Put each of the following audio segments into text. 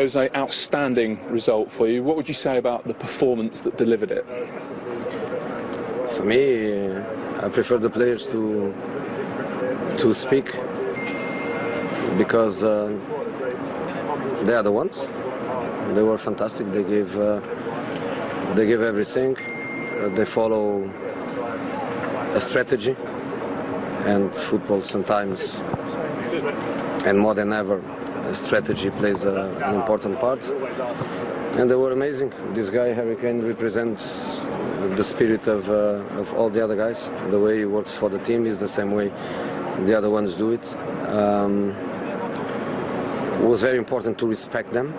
It was an outstanding result for you. What would you say about the performance that delivered it? For me, I prefer the players to speak, because they are the ones. They were fantastic. They gave everything. They follow a strategy, and football sometimes, and more than ever, strategy plays an important part. And they were amazing. This guy, Harry Kane, represents the spirit of all the other guys. The way he works for the team is the same way the other ones do it. It was very important to respect them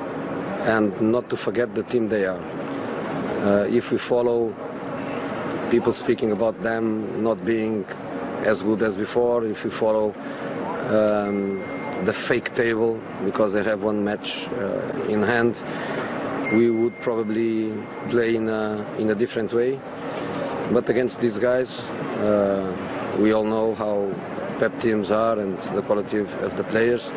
and not to forget the team they are. If we follow people speaking about them not being as good as before, if we follow the fake table because they have one match in hand, we would probably play in a different way. But against these guys, we all know how pep teams are and the quality of the players.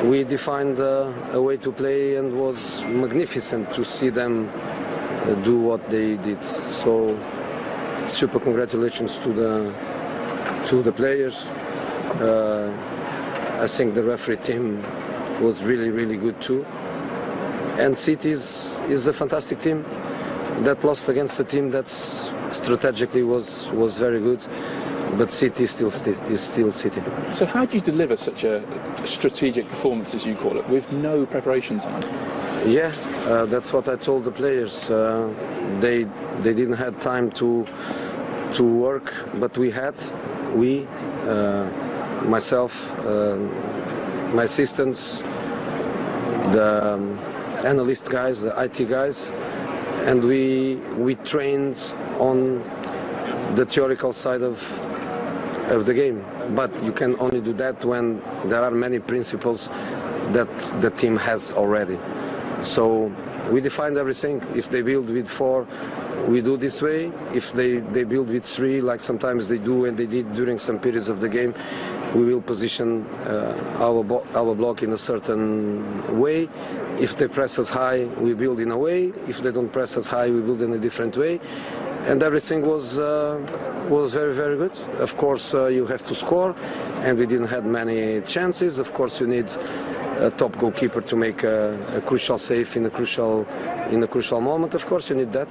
We defined a way to play, and was magnificent to see them do what they did. So super congratulations to the players. I think the referee team was really good too. And City is a fantastic team that lost against a team that strategically was very good. But City is still City. So how do you deliver such a strategic performance, as you call it, with no preparation time? Yeah, that's what I told the players. They didn't have time to work, but we had. Myself, my assistants, the analyst guys, the IT guys, and we trained on the theoretical side of the game. But you can only do that when there are many principles that the team has already. So we defined everything. If they build with 4, we do this way. If they build with 3, like sometimes they do and they did during some periods of the game, we will position our block in a certain way. If they press us high, we build in a way. If they don't press us high, we build in a different way. And everything was very good. Of course, you have to score, and we didn't have many chances. Of course, you need a top goalkeeper to make a crucial save in a crucial moment. Of course, you need that.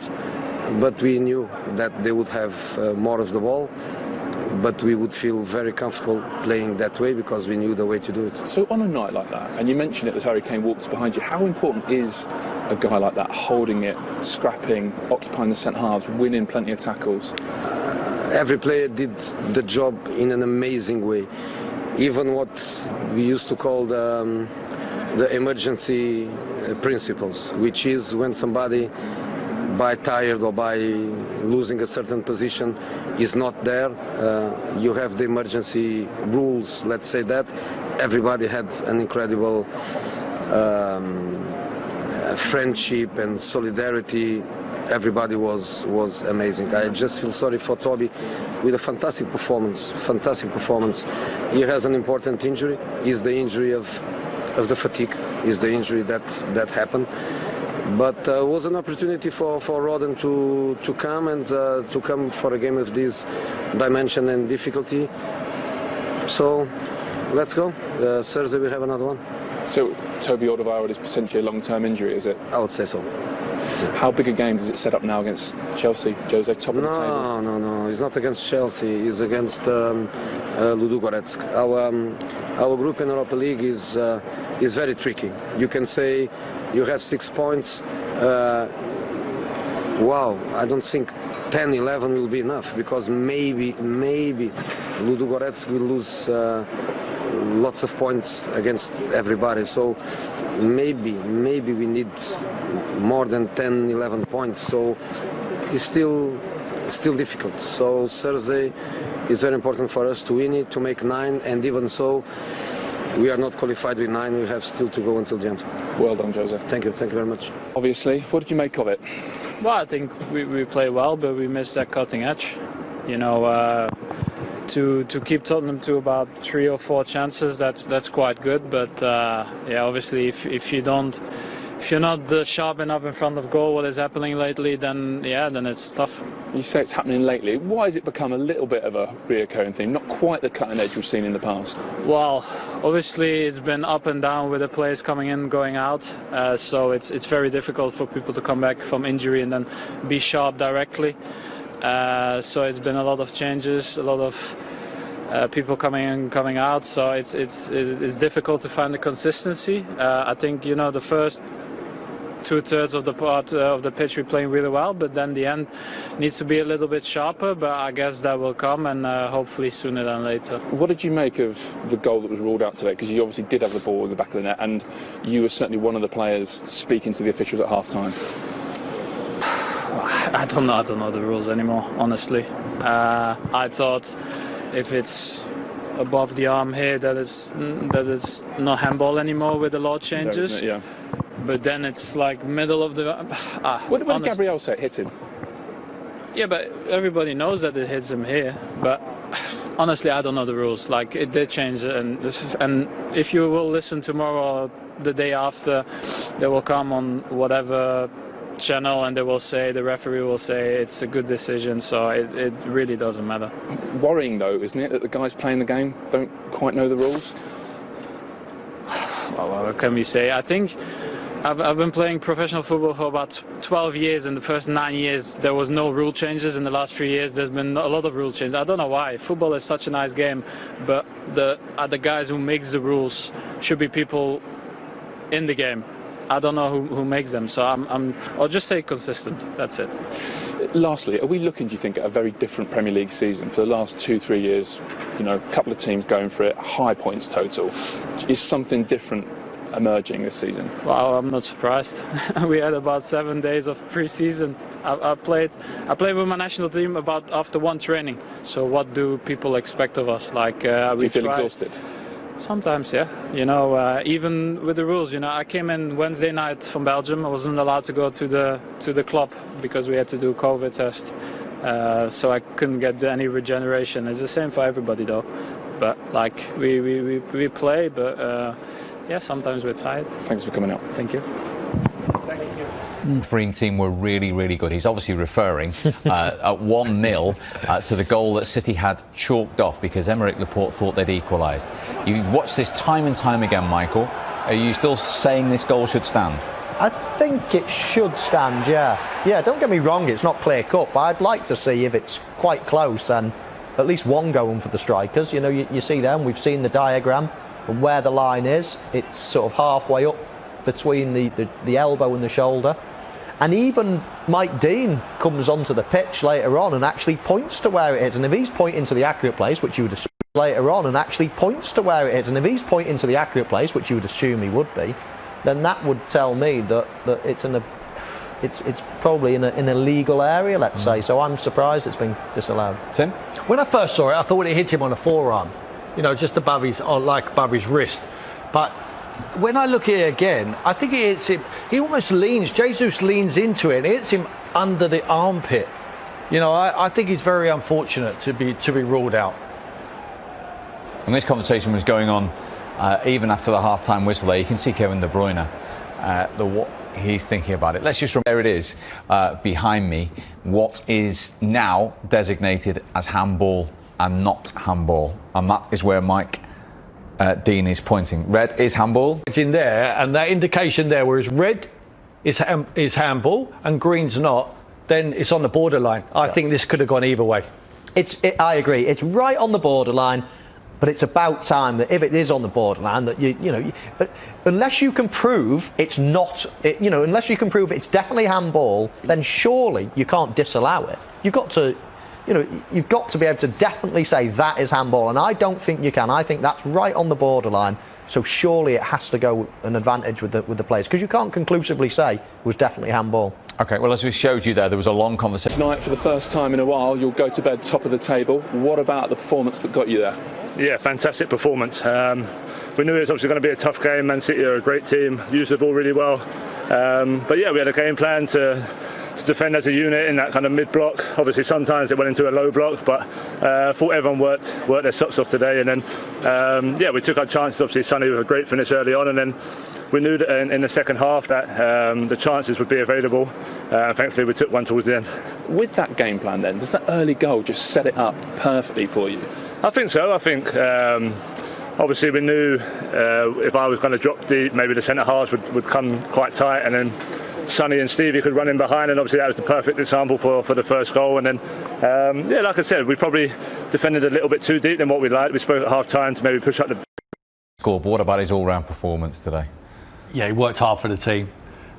But we knew that they would have more of the ball, but we would feel very comfortable playing that way because we knew the way to do it. So on a night like that, and you mentioned it as Harry Kane walks behind you, how important is a guy like that holding it, scrapping, occupying the centre halves, winning plenty of tackles? Every player did the job in an amazing way. Even what we used to call the emergency principles, which is when somebody, by tired or by losing a certain position, is not there, you have the emergency rules, let's say that. Everybody had an incredible friendship and solidarity. Everybody was amazing. I just feel sorry for Toby with a fantastic performance. He has an important injury. It's the injury of the fatigue. It's the injury that happened. But it was an opportunity for Rodden to come and to come for a game of this dimension and difficulty. So let's go. Thursday we have another one. So Toby Alderweireld is potentially a long-term injury, is it? I would say so. Yeah. How big a game does it set up now against Chelsea, Jose, top of the table? No. It's not against Chelsea. It's against Ludogorets. Our group in Europa League is very tricky. You can say you have 6 points. Wow, I don't think 10, 11 will be enough, because maybe Ludogorets will lose lots of points against everybody. So maybe we need more than 10, 11 points. So it's still difficult. So Thursday is very important for us to win it, to make 9, and even so, we are not qualified with 9. We have still to go until the end. Well done, Jose. Thank you very much. Obviously, what did you make of it? Well, I think we play well, but we missed that cutting edge. You know, to keep Tottenham to about 3 or 4 chances, that's quite good. But yeah, obviously if you're not sharp enough in front of goal, what is happening lately, then it's tough. You say it's happening lately. Why has it become a little bit of a reoccurring theme? Not quite the cutting edge we've seen in the past. Well, obviously it's been up and down with the players coming in, going out. So it's very difficult for people to come back from injury and then be sharp directly. So it's been a lot of changes, a lot of people coming in, coming out. So it's difficult to find the consistency. I think the first 2/3 of the part of the pitch we're playing really well, but then the end needs to be a little bit sharper. But I guess that will come, and hopefully sooner than later. What did you make of the goal that was ruled out today? Because you obviously did have the ball in the back of the net, and you were certainly one of the players speaking to the officials at half time. I don't know the rules anymore, honestly. I thought if it's above the arm here that it's not handball anymore with the law changes. Yeah. But then it's like middle of the. What did Gabriel say it hit him? Yeah, but everybody knows that it hits him here. But honestly, I don't know the rules. Like, it did change, and if you will listen tomorrow or the day after, they will come on whatever channel and they will say, the referee will say it's a good decision. So it really doesn't matter. Worrying though, isn't it, that the guys playing the game don't quite know the rules? Well, what can we say? I think I've been playing professional football for about 12 years. In the first 9 years, there was no rule changes. In the last 3 years, there's been a lot of rule changes. I don't know why. Football is such a nice game, but the guys who makes the rules should be people in the game. I don't know who makes them, so I'll just say consistent. That's it. Lastly, are we looking, do you think, at a very different Premier League season for the last 2-3 years? A couple of teams going for it, high points total. Is something different emerging this season? Well, I'm not surprised. We had about 7 days of pre-season. I played with my national team about after one training. So what do people expect of us? Like, do you feel exhausted? Sometimes, yeah. Even with the rules, I came in Wednesday night from Belgium. I wasn't allowed to go to the club because we had to do a COVID test. So I couldn't get any regeneration. It's the same for everybody, though. But like we play, but yeah, sometimes we're tired. Thanks for coming out. Thank you. Refereeing team were really, really good. He's obviously referring at 1-0 to the goal that City had chalked off because Aymeric Laporte thought they'd equalised. You watch this time and time again, Michael. Are you still saying this goal should stand? I think it should stand, yeah. Yeah, don't get me wrong, it's not clear cut, but I'd like to see if it's quite close and at least one going for the strikers. You see them, we've seen the diagram and where the line is. It's sort of halfway up between the elbow and the shoulder. And even Mike Dean comes onto the pitch later on and actually points to where it is. And if he's pointing to the accurate place, which you would assume later on, and actually points to where it is, and if he's pointing to the accurate place, which you would assume he would be, then that would tell me that it's probably in a legal area, let's say. So I'm surprised it's been disallowed. Tim? When I first saw it, I thought it hit him on the forearm, just above his wrist. But when I look at it again, I think it hits him. He almost leans. Jesus leans into it and it hits him under the armpit. I think it's very unfortunate to be ruled out. And this conversation was going on even after the half-time whistle there. You can see Kevin De Bruyne, what he's thinking about it. Let's just remember, there it is behind me, what is now designated as handball and not handball. And that is where Mike Dean is pointing. Red is handball. It's in there, and that indication there, whereas red is handball and green's not, then it's on the borderline. I think this could have gone either way. I agree. It's right on the borderline, but it's about time that if it is on the borderline, that but unless you can prove it's not, unless you can prove it's definitely handball, then surely you can't disallow it. You've got to be able to definitely say that is handball, and I don't think you can. I think that's right on the borderline. So surely it has to go an advantage with the players, because you can't conclusively say it was definitely handball. OK, well, as we showed you there was a long conversation. Tonight, for the first time in a while, you'll go to bed top of the table. What about the performance that got you there? Yeah, fantastic performance. We knew it was obviously going to be a tough game. Man City are a great team, used the ball really well. But yeah, we had a game plan to defend as a unit in that kind of mid-block. Obviously, sometimes it went into a low block, but I thought everyone worked their socks off today. And then, yeah, we took our chances. Obviously, Sonny with a great finish early on, and then we knew that in the second half that the chances would be available. Thankfully, we took one towards the end. With that game plan, then, does that early goal just set it up perfectly for you? I think so. I think. Obviously, we knew if I was going to drop deep, maybe the centre halves would come quite tight, and then Sonny and Stevie could run in behind, and obviously that was the perfect example for the first goal. And then, yeah, like I said, we probably defended a little bit too deep than what we liked. We spoke at half time to maybe push up the score. But what about his all-round performance today? Yeah, he worked hard for the team.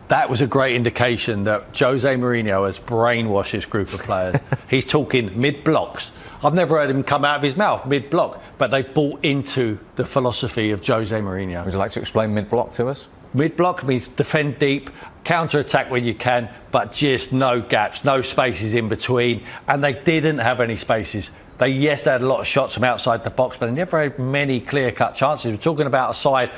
That was a great indication that Jose Mourinho has brainwashed this group of players. He's talking mid-blocks. I've never heard him come out of his mouth mid-block, but they bought into the philosophy of Jose Mourinho. Would you like to explain mid-block to us? Mid-block means defend deep, counter-attack when you can, but just no gaps, no spaces in between. And they didn't have any spaces. They had a lot of shots from outside the box, but they never had many clear-cut chances. We're talking about a side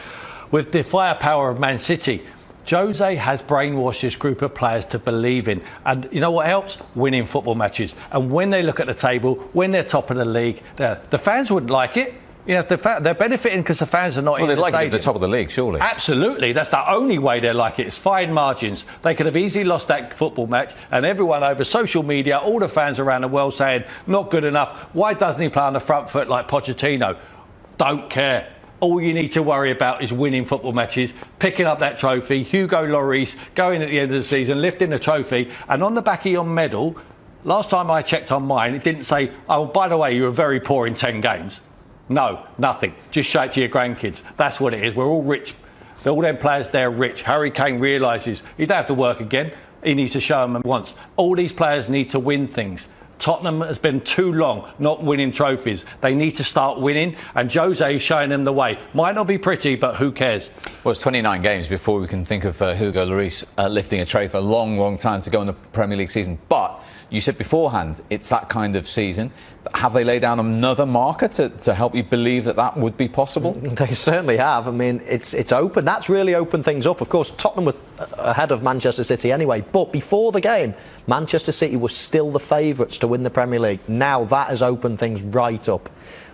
with the firepower of Man City. Jose has brainwashed this group of players to believe in. And you know what helps? Winning football matches. And when they look at the table, when they're top of the league, the fans wouldn't like it. You know, they're benefiting because the fans are not in the stadium. Well, they'd like it at the top of the league, surely. Absolutely. That's the only way they like it. It's fine margins. They could have easily lost that football match, and everyone over social media, all the fans around the world saying, not good enough. Why doesn't he play on the front foot like Pochettino? Don't care. All you need to worry about is winning football matches, picking up that trophy, Hugo Lloris going at the end of the season, lifting the trophy, and on the back of your medal, last time I checked on mine, it didn't say, oh, by the way, you were very poor in 10 games. No, nothing. Just show it to your grandkids. That's what it is. We're all rich. All them players, they're rich. Harry Kane realises he don't have to work again. He needs to show them once. All these players need to win things. Tottenham has been too long not winning trophies. They need to start winning, and Jose is showing them the way. Might not be pretty, but who cares? Well, it's 29 games before we can think of Hugo Lloris lifting a trophy. A long, long time to go in the Premier League season. But you said beforehand, it's that kind of season. Have they laid down another marker to help you believe that would be possible? They certainly have. I mean, it's open. That's really opened things up. Of course, Tottenham were ahead of Manchester City anyway. But before the game, Manchester City was still the favourites to win the Premier League. Now that has opened things right up.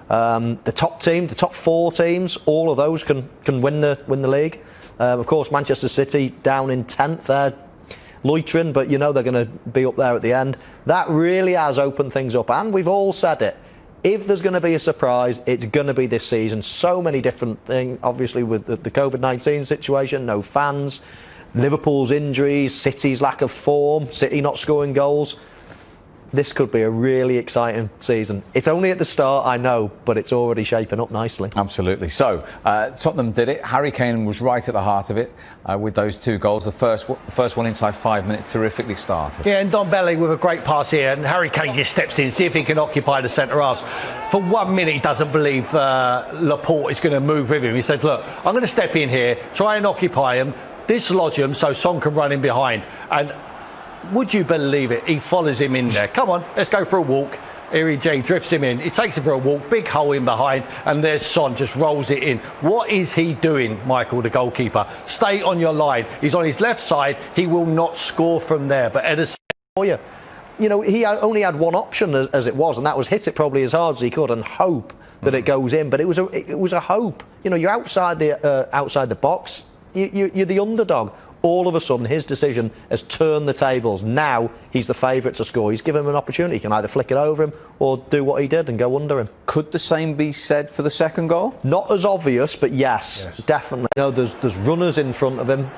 The top team, the top 4 teams, all of those can win the league. Of course, Manchester City down in 10th there, loitering, but you know they're going to be up there at the end. That really has opened things up, and we've all said it. If there's going to be a surprise, it's going to be this season. So many different things, obviously with the COVID-19 situation, no fans, Liverpool's injuries, City's lack of form, City not scoring goals. This could be a really exciting season. It's only at the start, I know, but it's already shaping up nicely. Absolutely. So, Tottenham did it. Harry Kane was right at the heart of it with those 2 goals. The first one inside 5 minutes, terrifically started. Yeah, and Don Belly with a great pass here, and Harry Kane just steps in, see if he can occupy the centre halves. For 1 minute, he doesn't believe Laporte is going to move with him. He said, look, I'm going to step in here, try and occupy him, dislodge him so Son can run in behind. And would you believe it? He follows him in there. Come on, let's go for a walk. Here he drifts him in. He takes him for a walk, big hole in behind, and there's Son, just rolls it in. What is he doing, Michael, the goalkeeper? Stay on your line. He's on his left side. He will not score from there. But Ederson... Oh, yeah. You know, he only had one option as it was, and that was hit it probably as hard as he could and hope that it goes in. But it was a hope. You know, you're outside the box. You're the underdog. All of a sudden, his decision has turned the tables. Now he's the favourite to score. He's given him an opportunity. He can either flick it over him or do what he did and go under him. Could the same be said for the second goal? Not as obvious, but yes. Definitely. You know, there's runners in front of him.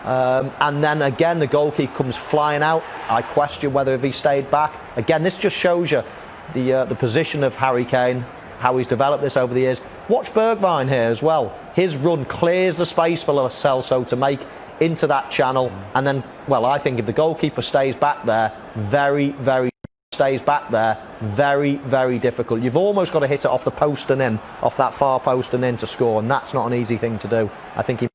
And then again, the goalkeeper comes flying out. I question whether if he stayed back. Again, this just shows you the position of Harry Kane, how he's developed this over the years. Watch Bergwijn here as well. His run clears the space for Lo Celso to make into that channel, and then, well, I think if the goalkeeper stays back there, very, very difficult. You've almost got to hit it off the post and in, off that far post and in to score, and that's not an easy thing to do. I think he